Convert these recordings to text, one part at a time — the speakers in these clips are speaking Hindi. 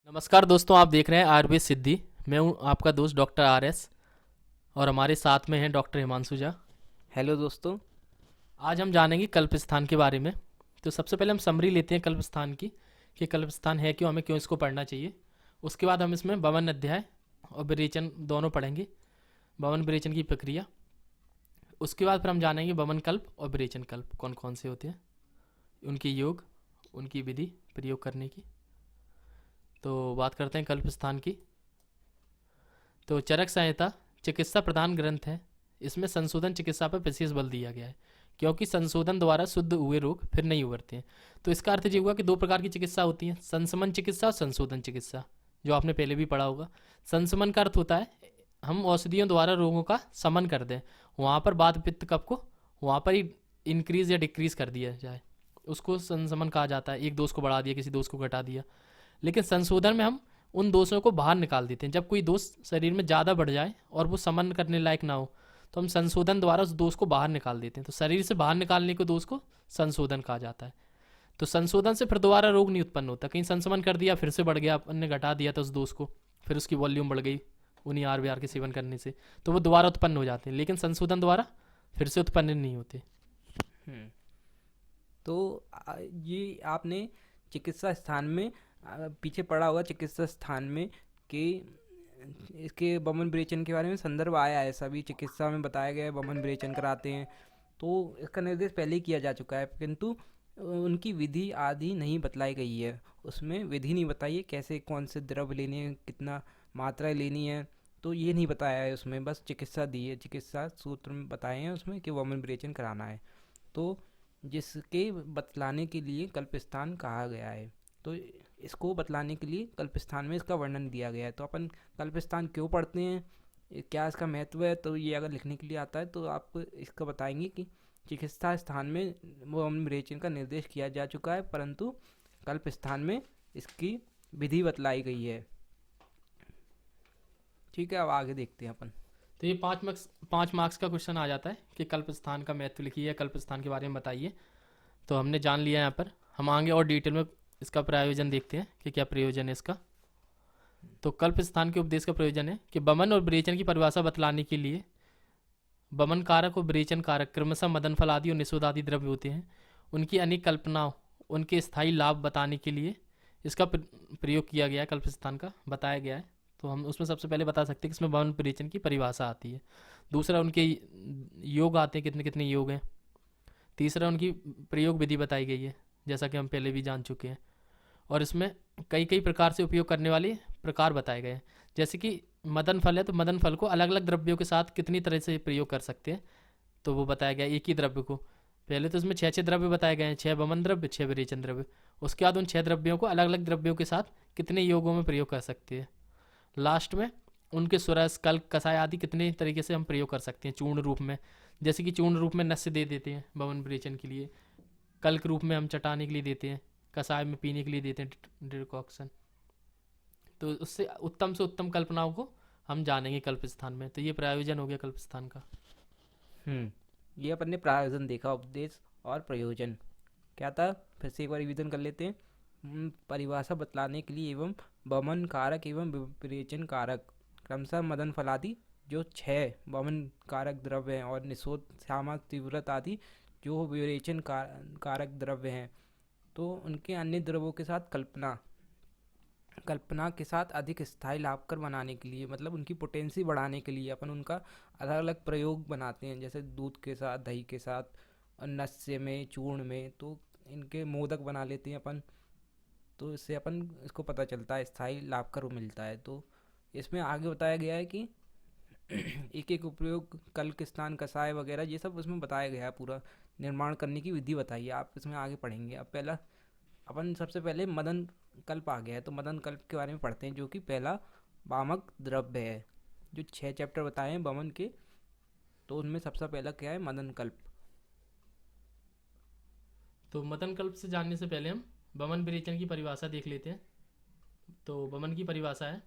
नमस्कार दोस्तों, आप देख रहे हैं आयुर्वेद सिद्धि। मैं हूं आपका दोस्त डॉक्टर आर एस और हमारे साथ में हैं डॉक्टर हिमांशु झा। हेलो दोस्तों। आज हम जानेंगे कल्पस्थान के बारे में। तो सबसे पहले हम समरी लेते हैं कल्पस्थान की कि कल्पस्थान है क्यों, हमें क्यों इसको पढ़ना चाहिए। उसके बाद हम इसमें भवन अध्याय और विरेचन दोनों पढ़ेंगे, भवन विरेचन की प्रक्रिया। उसके बाद फिर हम जानेंगे भवन कल्प और विरेचन कल्प कौन कौन से होते हैं, उनके योग, उनकी विधि प्रयोग करने की। तो बात करते हैं कल्पस्थान की। तो चरक संहिता चिकित्सा प्रधान ग्रंथ है। इसमें संशोधन चिकित्सा पर विशेष बल दिया गया है, क्योंकि संशोधन द्वारा शुद्ध हुए रोग फिर नहीं उभरते हैं। तो इसका अर्थ ये हुआ कि दो प्रकार की चिकित्सा होती है, संशमन चिकित्सा और संशोधन चिकित्सा, जो आपने पहले भी पढ़ा होगा। संशमन का अर्थ होता है हम औषधियों द्वारा रोगों का समन कर दें, वहाँ पर वात पित्त कफ को वहाँ पर ही इंक्रीज या डिक्रीज कर दिया जाए, उसको संशमन कहा जाता है। एक दोष को बढ़ा दिया, किसी दोष को घटा दिया। लेकिन संशोधन में हम उन दोषों को बाहर निकाल देते हैं। जब कोई दोष शरीर में ज़्यादा बढ़ जाए और वो समन करने लायक ना हो, तो हम संशोधन द्वारा उस दोष को बाहर निकाल देते हैं। तो शरीर से बाहर निकालने के दोष को संशोधन कहा जाता है। तो संशोधन से फिर दोबारा रोग नहीं उत्पन्न होता। कहीं संशमन कर दिया, फिर से बढ़ गया, अपन ने घटा दिया था उस दोष को, फिर उसकी वॉल्यूम बढ़ गई उन्हीं आर के सेवन करने से, तो वो दोबारा उत्पन्न हो जाते हैं। लेकिन संशोधन द्वारा फिर से उत्पन्न नहीं होते। हम्म, तो ये आपने चिकित्सा स्थान में पीछे पढ़ा होगा चिकित्सा स्थान में कि इसके बमन विरेचन के बारे में संदर्भ आया है, सभी चिकित्सा में बताया गया है बमन विरेचन कराते हैं। तो इसका निर्देश पहले ही किया जा चुका है, किंतु उनकी विधि आदि नहीं बतलाई गई है। उसमें विधि नहीं बताई है, कैसे कौन से द्रव्य लेने हैं, कितना मात्रा लेनी है, तो ये नहीं बताया है उसमें। बस चिकित्सा दी है, चिकित्सा सूत्र में बताए हैं उसमें कि वमन विरेचन कराना है। तो जिसके बतलाने के लिए कल्पस्थान कहा गया है, तो इसको बतलाने के लिए कल्पस्थान में इसका वर्णन दिया गया है। तो अपन कल्पस्थान क्यों पढ़ते हैं, क्या इसका महत्व है, तो ये अगर लिखने के लिए आता है तो आप इसका बताएंगे कि चिकित्सा स्थान में वो विरेचन का निर्देश किया जा चुका है, परंतु कल्पस्थान में इसकी विधि बतलाई गई है। ठीक है, अब आगे देखते हैं अपन। तो ये 5 मार्क्स का क्वेश्चन आ जाता है कि कल्प स्थान का महत्व लिखिए, कल्प स्थान के बारे में बताइए। तो हमने जान लिया यहाँ पर। हम आगे और डिटेल में इसका प्रयोजन देखते हैं कि क्या प्रयोजन है इसका। तो कल्प स्थान के उपदेश का प्रयोजन है कि बमन और विरेचन की परिभाषा बतलाने के लिए बमन कारक और विरेचन कारक क्रमशः मदन फल आदि और निषोध आदि द्रव्य होते हैं। उनकी अनेक कल्पनाओं, उनके स्थायी लाभ बताने के लिए इसका प्रयोग किया गया है, कल्प स्थान का बताया गया है। तो हम उसमें सबसे पहले बता सकते हैं कि इसमें बमन विरेचन की परिभाषा आती है। दूसरा, उनके योग आते हैं, कितने कितने योग हैं। तीसरा, उनकी प्रयोग विधि बताई गई है, जैसा कि हम पहले भी जान चुके हैं। और इसमें कई कई प्रकार से उपयोग करने वाले प्रकार बताए गए हैं। जैसे कि मदन फल है, तो मदन फल को अलग अलग द्रव्यों के साथ कितनी तरह से प्रयोग कर सकते हैं, तो वो बताया गया एक ही द्रव्य को। पहले तो इसमें छः छः द्रव्य बताए गए हैं, 6 बमन द्रव्य, 6 विरेचन द्रव्य। उसके बाद उन 6 द्रव्यों को अलग अलग द्रव्यों के साथ कितने योगों में प्रयोग कर सकते हैं। लास्ट में उनके सुरस, कल्क, कषाय आदि कितने तरीके से हम प्रयोग कर सकते हैं चूर्ण रूप में। जैसे कि चूर्ण रूप में नस्य दे देते हैं बमन विरेचन के लिए, कल्क रूप में हम चटाने के लिए देते हैं, कषाय में पीने के लिए देते हैं डिकॉक्शन। तो उससे उत्तम से उत्तम कल्पनाओं को हम जानेंगे कल्प स्थान में। तो ये प्रयोजन हो गया कल्प स्थान का। ये अपन ने प्रायोजन देखा, उपदेश और प्रयोजन क्या था, फिर से एक बार रिवीजन कर लेते हैं। परिभाषा बतलाने के लिए एवं बमन कारक एवं विरेचन कारक क्रमशः मदन फलादि जो 6 बमन कारक द्रव्य हैं और निषोध श्यामा तीव्रत आदि जो विरेचन कारक द्रव्य हैं, तो उनके अन्य द्रव्यों के साथ कल्पना कल्पना के साथ अधिक स्थायी लाभकर बनाने के लिए, मतलब उनकी पोटेंसी बढ़ाने के लिए अपन उनका अलग अलग प्रयोग बनाते हैं। जैसे दूध के साथ, दही के साथ, और नस्य में, चूर्ण में, तो इनके मोदक बना लेते हैं अपन। तो इससे अपन इसको पता चलता है स्थायी लाभकर मिलता है। तो इसमें आगे बताया गया है कि एक एक उपयोग, कल्क स्नान, कषाय वगैरह, ये सब उसमें बताया गया है। पूरा निर्माण करने की विधि बताइए, आप इसमें आगे पढ़ेंगे। अब पहला अपन सबसे पहले मदन कल्प आ गया है, तो मदन कल्प के बारे में पढ़ते हैं, जो कि पहला वामक द्रव्य है। जो 6 चैप्टर बताए हैं बमन के, तो उनमें सबसे पहला क्या है, मदन कल्प। तो मदन कल्प से जानने से पहले हम बमन विरेचन की परिभाषा देख लेते हैं। तो बमन की परिभाषा है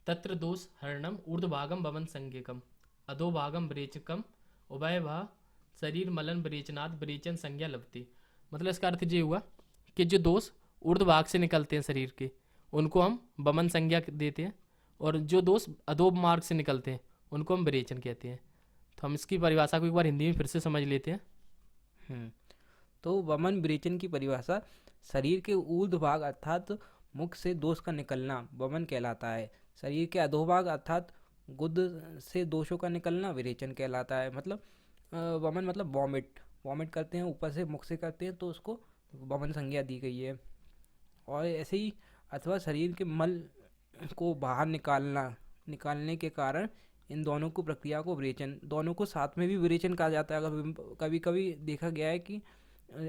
तत्र दोष हरणम ऊर्ध्वभागम बमन संज्ञकम अधोभागम विरेचकम उभय भा शरीर मलन विरेचनाद विरेचन संज्ञा लभते। मतलब इसका अर्थ ये हुआ कि जो दोष ऊर्ध्व भाग से निकलते हैं शरीर के, उनको हम बमन संज्ञा देते हैं, और जो दोष अधोब मार्ग से निकलते हैं उनको हम विरेचन कहते हैं। तो हम इसकी परिभाषा को एक बार हिंदी में फिर से समझ लेते हैं। हम्म, तो वमन विरेचन की परिभाषा, शरीर के ऊर्ध्व भाग अर्थात मुख से दोष का निकलना वमन कहलाता है। शरीर के अधोभाग अर्थात गुद से दोषों का निकलना विरेचन कहलाता है। मतलब वमन मतलब वॉमिट, वॉमिट करते हैं ऊपर से मुख से करते हैं तो उसको वमन संज्ञा दी गई है। और ऐसे ही अथवा शरीर के मल को बाहर निकालने के कारण इन दोनों को प्रक्रिया को विरेचन, दोनों को साथ में भी विरेचन कहा जाता है। अगर कभी कभी देखा गया है कि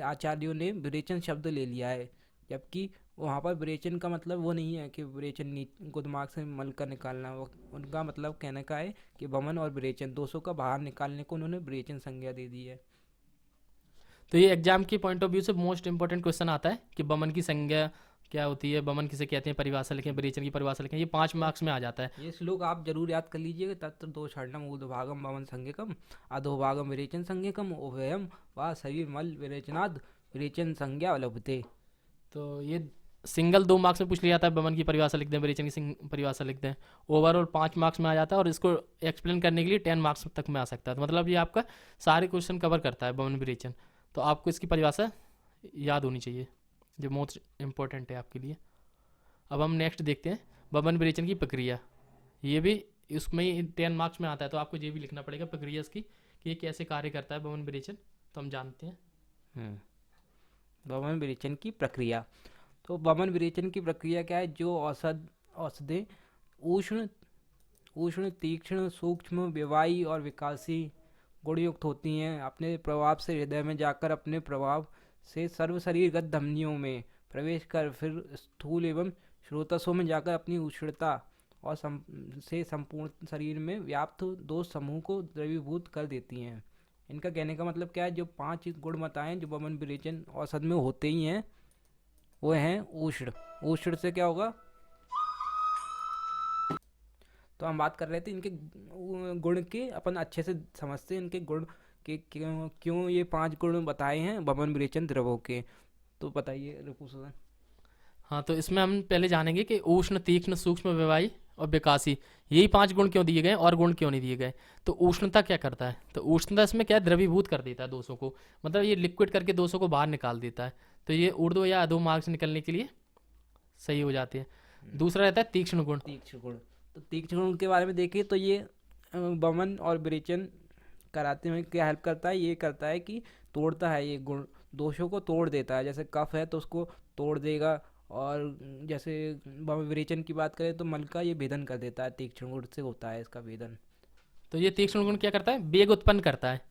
आचार्यों ने विरेचन शब्द ले लिया है, जबकि वहाँ पर विरेचन का मतलब वो नहीं है कि विरेचन गुदमार्ग से मल का निकालना, वो उनका मतलब कहने का है कि वमन और विरेचन दोषों का बाहर निकालने को उन्होंने विरेचन संज्ञा दे दी है। तो ये एग्जाम के पॉइंट ऑफ व्यू से मोस्ट इंपॉर्टेंट क्वेश्चन आता है कि बमन की संज्ञा क्या होती है, बमन किसे कहते हैं, परिभाषा लिखें, विरेचन की परिभाषा लिखें। ये 5 मार्क्स में आ जाता है। ये श्लोक आप जरूर याद कर लीजिएगा। तत्र दोषार्णम ऊर्ध्वभागम वमन संज्ञकम अधोभागम विरेचन संज्ञकम उभयम वा शरीर मल विरेचनाद विरेचन संज्ञा लभते। तो ये सिंगल 2 मार्क्स में पूछ लिया जाता है, बमन की परिभाषा लिख दें, विरेचन की परिभाषा लिख दें। ओवरऑल 5 मार्क्स में आ जाता है, और इसको एक्सप्लेन करने के लिए 10 मार्क्स तक में आ सकता है। तो मतलब ये आपका सारे क्वेश्चन कवर करता है बमन विरेचन। तो आपको इसकी परिभाषा याद होनी चाहिए, जो मोस्ट इम्पोर्टेंट है आपके लिए। अब हम नेक्स्ट देखते हैं बमन विरेचन की प्रक्रिया। ये भी इसमें ही 10 मार्क्स में आता है, तो आपको ये भी लिखना पड़ेगा प्रक्रिया इसकी कि ये कैसे कार्य करता है बमन विरेचन। तो हम जानते हैं वमन विरेचन की प्रक्रिया। तो वमन विरेचन की प्रक्रिया क्या है? जो औषधें उष्ण तीक्ष्ण सूक्ष्म व्यवायी और विकासी गुणयुक्त होती हैं, अपने प्रभाव से हृदय में जाकर अपने प्रभाव से सर्व शरीरगत धमनियों में प्रवेश कर फिर स्थूल एवं श्रोतसों में जाकर अपनी उष्णता और से संपूर्ण शरीर में व्याप्त दोष समूह को द्रवीभूत कर देती हैं। इनका कहने का मतलब क्या है? जो 5 गुण बताएं जो वमन विरेचन औषध में होते ही हैं, वो हैं उष्ण। उष्ण से क्या होगा? तो हम बात कर रहे थे इनके गुण के, अपन अच्छे से समझते हैं इनके गुण के क्यों ये 5 गुण बताए हैं वमन विरेचन द्रवों के। तो बताइए रिपुसुदन। हाँ, तो इसमें हम पहले जानेंगे कि उष्ण तीक्ष्ण सूक्ष्म व्यवायी और विकासी, यही 5 गुण क्यों दिए गए और गुण क्यों नहीं दिए गए। तो उष्णता क्या करता है? तो उष्णता इसमें क्या है, द्रवीभूत कर देता है दोषों को, मतलब ये लिक्विड करके दोषों को बाहर निकाल देता है। तो ये ऊर्ध्व या अधो मार्ग से निकलने के लिए सही हो जाती है। दूसरा रहता है तीक्ष्ण गुण। तीक्ष्ण गुण, तो तीक्ष्ण गुण के बारे में देखिए तो ये वमन और विरेचन कराते हुए क्या हेल्प करता है? ये करता है कि तोड़ता है, ये गुण दोषों को तोड़ देता है। जैसे कफ है तो उसको तोड़ देगा, और जैसे विरेचन की बात करें तो मल का ये भेदन कर देता है, तीक्ष्ण गुण से होता है इसका भेदन। तो ये तीक्ष्ण गुण क्या करता है? वेग उत्पन्न करता है।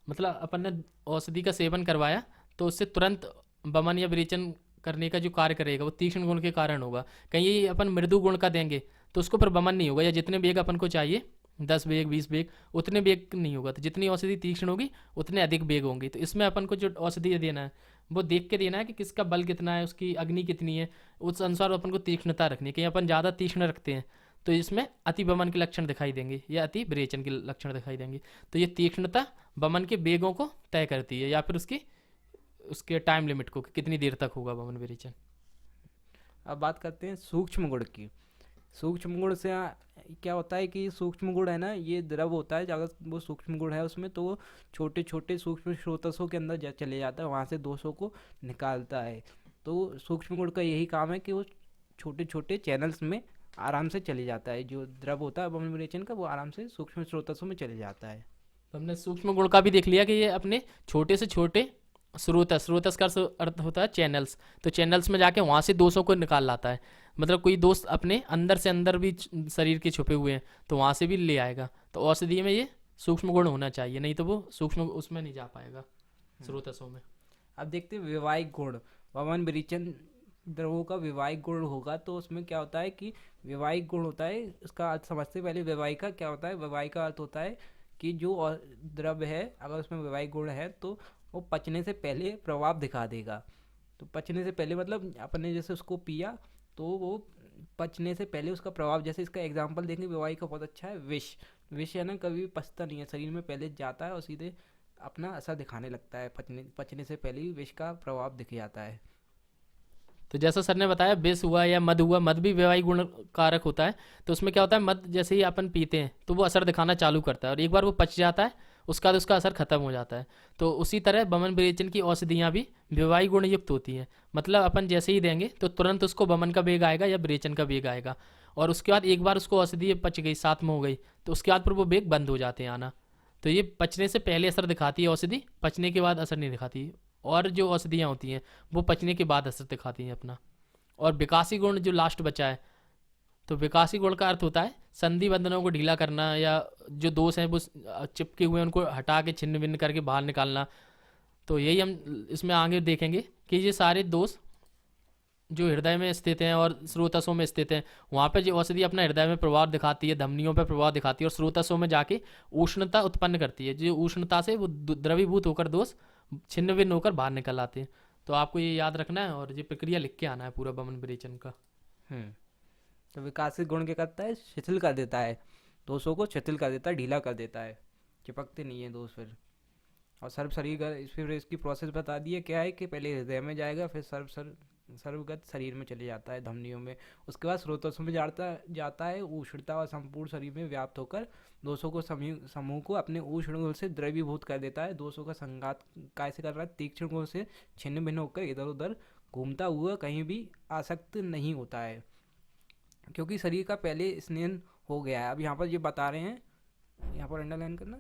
मतलब अपन ने औषधि का सेवन करवाया तो उससे तुरंत वमन या विरेचन करने का जो कार्य करेगा वो तीक्ष्ण गुण के कारण होगा। कहीं ये अपन मृदु गुण का देंगे तो उसको फिर वमन नहीं होगा, या जितने वेग अपन को चाहिए 10 वेग 20 वेग उतने वेग नहीं होगा। तो जितनी औषधि तीक्ष्ण होगी उतने अधिक वेग होंगी। तो इसमें अपन को जो औषधि देना है वो देख के देना है कि किसका बल कितना है, उसकी अग्नि कितनी है, उस अनुसार अपन को तीक्ष्णता रखनी है। कहीं अपन ज़्यादा तीक्ष्ण रखते हैं तो इसमें अति वमन के लक्षण दिखाई देंगे या अति विरेचन के लक्षण दिखाई देंगे। तो ये तीक्ष्णता वमन के वेगों को तय करती है, या फिर उसके टाइम लिमिट को कि कितनी देर तक होगा वमन विरेचन। अब बात करते हैं सूक्ष्म गुण की। सूक्ष्म गुण से क्या होता है कि सूक्ष्म गुण है ना, ये द्रव होता है। अगर वो सूक्ष्म गुण है उसमें तो वो छोटे छोटे सूक्ष्म स्रोतसों के अंदर चले जाता है, वहाँ से दोषों को निकालता है। तो सूक्ष्म गुण का यही काम है कि वो छोटे छोटे चैनल्स में आराम से चले जाता है। जो द्रव होता है वमन विरेचन का, वो आराम से सूक्ष्म स्रोतसों में चले जाता है। तो हमने सूक्ष्म गुण का भी देख लिया कि ये अपने छोटे से छोटे स्रोतस का अर्थ होता है चैनल्स। तो चैनल्स में जाके वहाँ से दोषों को निकाल लाता है। मतलब कोई दोष अपने अंदर से अंदर भी शरीर के छुपे हुए हैं तो वहाँ से भी ले आएगा। तो औषधि में ये सूक्ष्म गुण होना चाहिए, नहीं तो वो सूक्ष्म उसमें नहीं जा पाएगा स्रोतसों में। अब देखते हैं विवाहिक गुण। वमन विरेचन द्रवों का विवाहिक गुण होगा तो उसमें क्या होता है कि विवाहिक गुण होता है, इसका अर्थ समझते पहले विवाहिक का क्या होता है। विवाहिक का अर्थ होता है कि जो द्रव है अगर उसमें विवाहिक गुण है तो वो पचने से पहले प्रभाव दिखा देगा। तो पचने से पहले मतलब अपने जैसे उसको पिया तो वो पचने से पहले उसका प्रभाव, जैसे इसका एग्जांपल देखें विवाहिक का बहुत अच्छा है, विष है ना, कभी पचता नहीं है, शरीर में पहले जाता है और सीधे अपना असर दिखाने लगता है। पचने से पहले ही विष का प्रभाव दिख जाता है। तो जैसा सर ने बताया विष हुआ या मद हुआ, मद भी वैवाहिक गुण कारक होता है। तो उसमें क्या होता है, मद जैसे ही अपन पीते हैं तो वो असर दिखाना चालू करता है और एक बार वो पच जाता है उसका बाद उसका असर खत्म हो जाता है। तो उसी तरह बमन विरेचन की औषधियाँ भी वैवाहिक गुण युक्त होती हैं। मतलब अपन जैसे ही देंगे तो तुरंत उसको बमन का वेग आएगा या विरेचन का वेग आएगा, और उसके बाद एक बार उसको औषधि पच गई, साथ में हो गई, तो उसके बाद फिर वो वेग बंद हो जाते हैं आना। तो ये पचने से पहले असर दिखाती है औषधि, पचने के बाद असर नहीं दिखाती। और जो औषधियाँ होती हैं वो पचने के बाद असर दिखाती हैं अपना। और विकासी गुण जो लास्ट बचा है, तो विकासी गुण का अर्थ होता है संधि बंधनों को ढीला करना, या जो दोष हैं वो चिपके हुए हैं उनको हटा के छिन्न भिन्न करके बाहर निकालना। तो यही हम इसमें आगे देखेंगे कि ये सारे दोष जो हृदय में स्थित हैं और स्रोतसों में स्थित हैं, वहाँ पे जो औषधि अपना हृदय में प्रभाव दिखाती है, धमनियों पे प्रभाव दिखाती है और स्रोतसों में जाके उष्णता उत्पन्न करती है। जो उष्णता से वो द्रवीभूत होकर दोष छिन्न भिन्न होकर बाहर निकल आते हैं। तो आपको ये याद रखना है और ये प्रक्रिया लिख के आना है पूरा बमन विरेचन का। तो विकासित गुण क्या करता है, शिथिल कर देता है, दोषों को शिथिल कर देता है, ढीला कर देता है, चिपकते नहीं है दोष फिर। और सर्व शरीर का फिर इसकी प्रोसेस बता दी है क्या है कि पहले हृदय में जाएगा, फिर सर्वगत शरीर में चले जाता है, धमनियों में, उसके बाद स्रोतों में जाता है, उष्णता और संपूर्ण शरीर में व्याप्त होकर दोषों को समूह को अपने उष्ण गुण से द्रवीभूत कर देता है। दोषों का संघात कैसे कर रहा है, तीक्ष्ण गुण से छिन्न भिन्न होकर इधर उधर घूमता हुआ कहीं भी आसक्त नहीं होता है, क्योंकि शरीर का पहले स्नेहन हो गया है। अब यहाँ पर ये बता रहे हैं, यहाँ पर अंडरलाइन करना।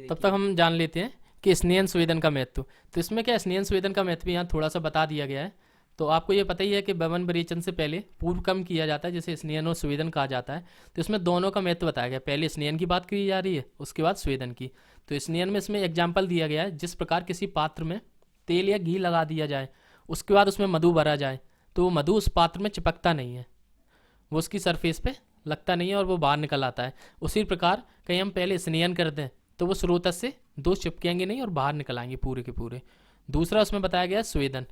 तब तक हम जान लेते हैं कि स्नेहन स्वेदन का महत्व। तो इसमें क्या स्नेहन स्वेदन का महत्व यहाँ थोड़ा सा बता दिया गया है। तो आपको ये पता ही है कि बमन विरेचन से पहले पूर्व कर्म किया जाता है, जिसे स्नेहन और स्वेदन कहा जाता है। तो इसमें दोनों का महत्व बताया गया, पहले स्नेहन की बात की जा रही है, उसके बाद स्वेदन की। तो स्नेहन में इसमें एग्जाम्पल दिया गया है, जिस प्रकार किसी पात्र में तेल या घी लगा दिया जाए, उसके बाद उसमें मधु भरा जाए, तो वो मधु उस पात्र में चिपकता नहीं है, वो उसकी सरफेस पे लगता नहीं है और वो बाहर निकल आता है। उसी प्रकार कहीं हम पहले स्नेहन कर दें तो वो स्रोतस से दोष चिपकेंगे नहीं और बाहर निकल आएंगे पूरे के पूरे। दूसरा उसमें बताया गया स्वेदन।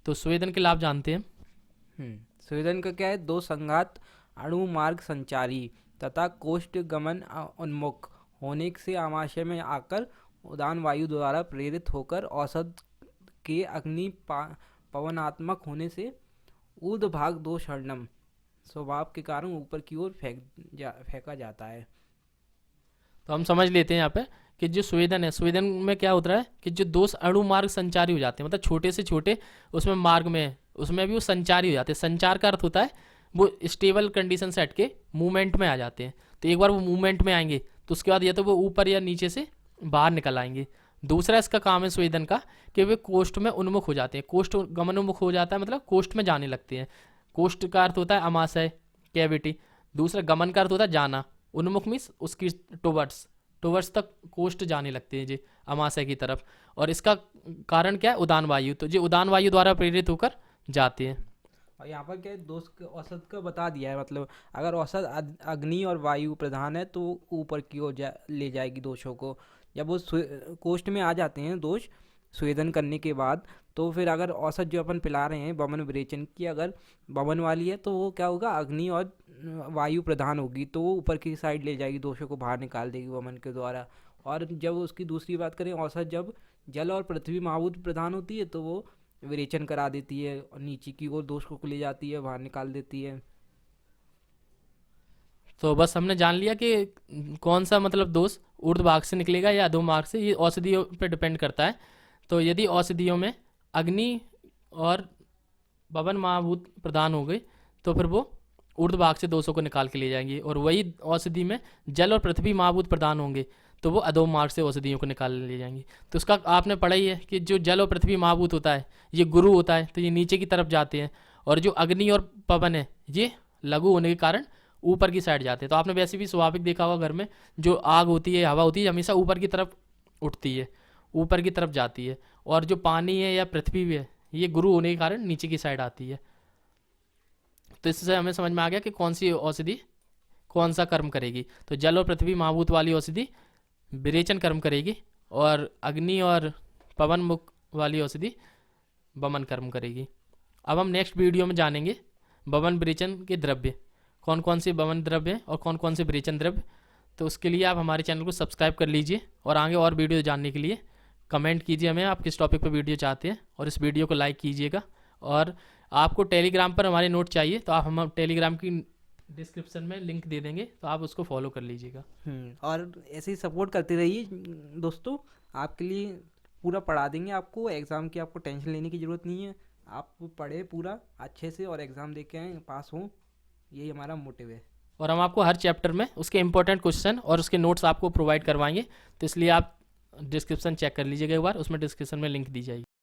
तो स्वेदन के लाभ जानते हैं। स्वेदन का क्या है, दो संघात अणु मार्ग संचारी तथा कोष्ठ गमन उन्मुख होने से आमाशय में आकर उदान वायु द्वारा प्रेरित होकर औषध के अग्नि पवनात्मक होने से ऊर्ध भाग दो शरणम स्वभाव के कारण ऊपर की ओर फेंका जाता है। तो हम समझ लेते हैं यहाँ पे कि जो स्वेदन है, स्वेदन में क्या होता है कि जो दोष अणु मार्ग संचारी हो जाते हैं, मतलब छोटे से छोटे उसमें मार्ग में, उसमें भी वो संचारी हो जाते हैं। संचार का अर्थ होता है वो स्टेबल कंडीशन से हट के मूवमेंट में आ जाते हैं। तो एक बार वो मूवमेंट में आएंगे तो उसके बाद या तो वो ऊपर या नीचे से बाहर निकल आएंगे। दूसरा इसका काम है स्वेदन का कि वे कोष्ठ में उन्मुख हो जाते हैं, कोष्ठ गमनोन्मुख हो जाता है, मतलब कोष्ठ में जाने लगते हैं। कोष्ठ का अर्थ होता है अमाशय, कैविटी। दूसरा गमन का अर्थ होता है जाना, उन्मुख मीन्स उसकी टुवर्ड्स तक कोष्ठ जाने लगते हैं जी, अमाशय की तरफ। और इसका कारण क्या है, उदान वायु। तो जो उदान वायु द्वारा प्रेरित होकर जाते हैं। और यहाँ पर क्या है, दोष औसत का बता दिया है, मतलब अगर औसत अग्नि और वायु प्रधान है तो ऊपर की ओर ले जाएगी दोषों को। जब वो कोष्ठ में आ जाते हैं दोष स्वेदन करने के बाद, तो फिर अगर औसत जो अपन पिला रहे हैं बमन विरेचन की, अगर बमन वाली है तो वो क्या होगा, अग्नि और वायु प्रधान होगी, तो वो ऊपर की साइड ले जाएगी, दोषों को बाहर निकाल देगी बमन के द्वारा। और जब उसकी दूसरी बात करें, औसत जब जल और पृथ्वी महाभूत प्रधान होती है तो वो विरेचन करा देती है और नीचे की ओर दोषों को ले जाती है, बाहर निकाल देती है। तो बस हमने जान लिया कि कौन सा मतलब दोष ऊर्ध्व भाग से निकलेगा या अधो मार्ग से, ये औषधियों पे डिपेंड करता है। तो यदि औषधियों में अग्नि और बमन महाभूत प्रदान हो गई तो फिर वो ऊर्ध्व भाग से दोषों को निकाल के ले जाएंगे, और वही औषधि में जल और पृथ्वी महाभूत प्रदान होंगे तो वो अधो मार्ग से औषधियों को निकाल ले जाएंगे। तो उसका आपने पढ़ा ही है कि जो जल और पृथ्वी महाभूत होता है ये गुरु होता है, तो ये नीचे की तरफ जाते हैं, और जो अग्नि और पवन है ये लघु होने के कारण ऊपर की साइड जाते हैं। तो आपने वैसे भी स्वाभाविक देखा होगा घर में जो आग होती है, हवा होती है, हमेशा ऊपर की तरफ उठती है, ऊपर की तरफ जाती है, और जो पानी है या पृथ्वी भी है ये गुरु होने के कारण नीचे की साइड आती है। तो इससे हमें समझ में आ गया कि कौन सी औषधि कौन सा कर्म करेगी। तो जल और पृथ्वी महाभूत वाली औषधि विरेचन कर्म करेगी, और अग्नि और पवन मुख वाली औषधि बमन कर्म करेगी। अब हम नेक्स्ट वीडियो में जानेंगे बमन विरेचन के द्रव्य, कौन कौन से बमन द्रव्य हैं और कौन कौन से विरेचन द्रव्य। तो उसके लिए आप हमारे चैनल को सब्सक्राइब कर लीजिए और आगे और वीडियो जानने के लिए कमेंट कीजिए हमें आप किस टॉपिक पर वीडियो चाहते हैं, और इस वीडियो को लाइक कीजिएगा। और आपको टेलीग्राम पर हमारे नोट चाहिए तो आप हम टेलीग्राम की डिस्क्रिप्शन में लिंक दे देंगे, तो आप उसको फॉलो कर लीजिएगा। और ऐसे ही सपोर्ट करते रहिए दोस्तों, आपके लिए पूरा पढ़ा देंगे। आपको एग्ज़ाम की आपको टेंशन लेने की ज़रूरत नहीं है। आप पढ़े पूरा अच्छे से और एग्ज़ाम दे के आएँ, पास हों, यही हमारा मोटिव है। और हम आपको हर चैप्टर में उसके इंपॉर्टेंट क्वेश्चन और उसके नोट्स आपको प्रोवाइड करवाएंगे, तो इसलिए आप डिस्क्रिप्शन चेक कर लीजिएगा एक बार, उसमें डिस्क्रिप्शन में लिंक दी जाएगी।